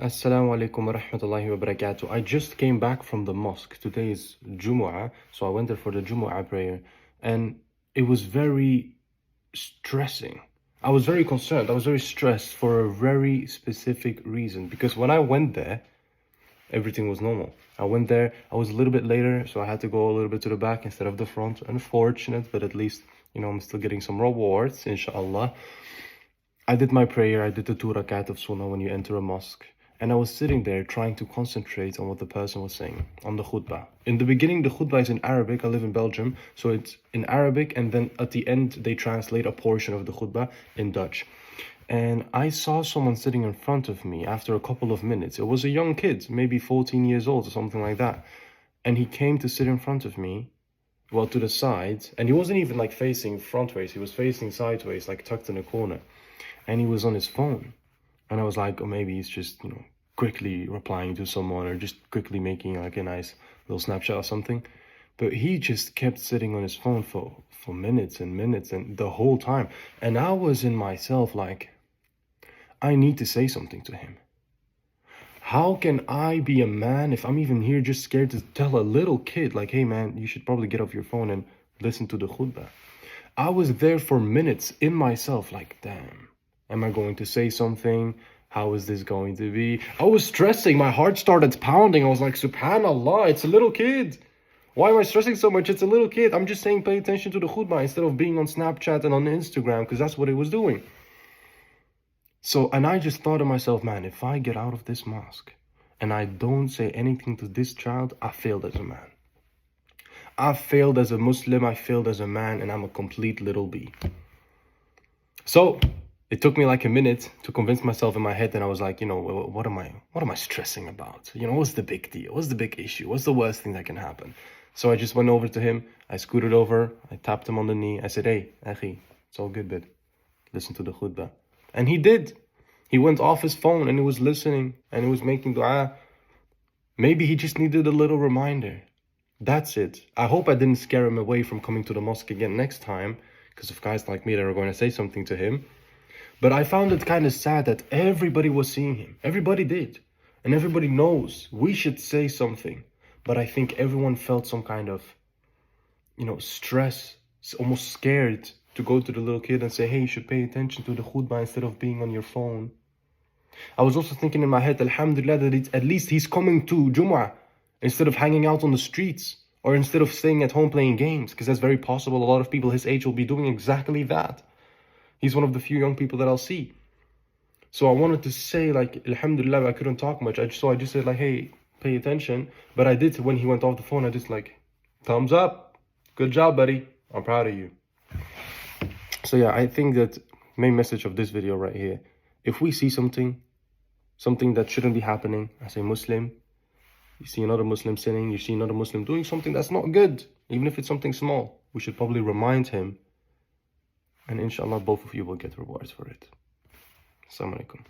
Assalamu alaikum wa rahmatullahi wa barakatuh. I just came back from the mosque. Today is Jumu'ah, so I went there for the Jumu'ah prayer, and it was very stressing. I was very concerned. I was very stressed for a very specific reason, because when I went there, everything was normal. I went there, I was a little bit later, so I had to go a little bit to the back instead of the front. Unfortunate, but at least, I'm still getting some rewards, inshallah. I did my prayer, I did the 2 rakat of sunnah when you enter a mosque. And I was sitting there trying to concentrate on what the person was saying, on the khutbah. In the beginning, the khutbah is in Arabic. I live in Belgium, so it's in Arabic, and then at the end, they translate a portion of the khutbah in Dutch. And I saw someone sitting in front of me after a couple of minutes. It was a young kid, maybe 14 years old or something like that. And he came to sit in front of me, well, to the side, and he wasn't even like facing frontways, he was facing sideways, like tucked in a corner. And he was on his phone. And I was like, oh, maybe he's just, quickly replying to someone or just quickly making like a nice little snapshot or something. But he just kept sitting on his phone for minutes and minutes and the whole time. And I was in myself like, I need to say something to him. How can I be a man if I'm even here just scared to tell a little kid like, hey man, you should probably get off your phone and listen to the khutbah. I was there for minutes in myself like, damn. Am I going to say something? How is this going to be? I was stressing. My heart started pounding. I was like, subhanallah, it's a little kid. Why am I stressing so much? It's a little kid. I'm just saying pay attention to the khutbah instead of being on Snapchat and on Instagram, because that's what it was doing. So, and I just thought to myself, man, if I get out of this mosque and I don't say anything to this child, I failed as a man. I failed as a Muslim. I failed as a man, and I'm a complete little B. So it took me like a minute to convince myself in my head, and I was like, what am I stressing about? What's the big deal? What's the big issue? What's the worst thing that can happen? So I just went over to him. I scooted over. I tapped him on the knee. I said, hey, akhi, it's all good, bid. Listen to the khutbah. And he did. He went off his phone and he was listening and he was making dua. Maybe he just needed a little reminder. That's it. I hope I didn't scare him away from coming to the mosque again next time, because of guys like me that are going to say something to him. But I found it kind of sad that everybody was seeing him. Everybody did. And everybody knows we should say something. But I think everyone felt some kind of, stress, almost scared to go to the little kid and say, hey, you should pay attention to the khutbah instead of being on your phone. I was also thinking in my head, alhamdulillah, that at least he's coming to Jumu'ah instead of hanging out on the streets or instead of staying at home playing games, because that's very possible. A lot of people his age will be doing exactly that. He's one of the few young people that I'll see. So I wanted to say, like, alhamdulillah, I couldn't talk much. I just said, like, hey, pay attention. But I did, when he went off the phone, I just like, thumbs up. Good job, buddy. I'm proud of you. So yeah, I think that main message of this video right here, if we see something that shouldn't be happening as a Muslim, you see another Muslim sinning, you see another Muslim doing something that's not good, even if it's something small, we should probably remind him. And inshallah, both of you will get rewards for it. Assalamu alaikum.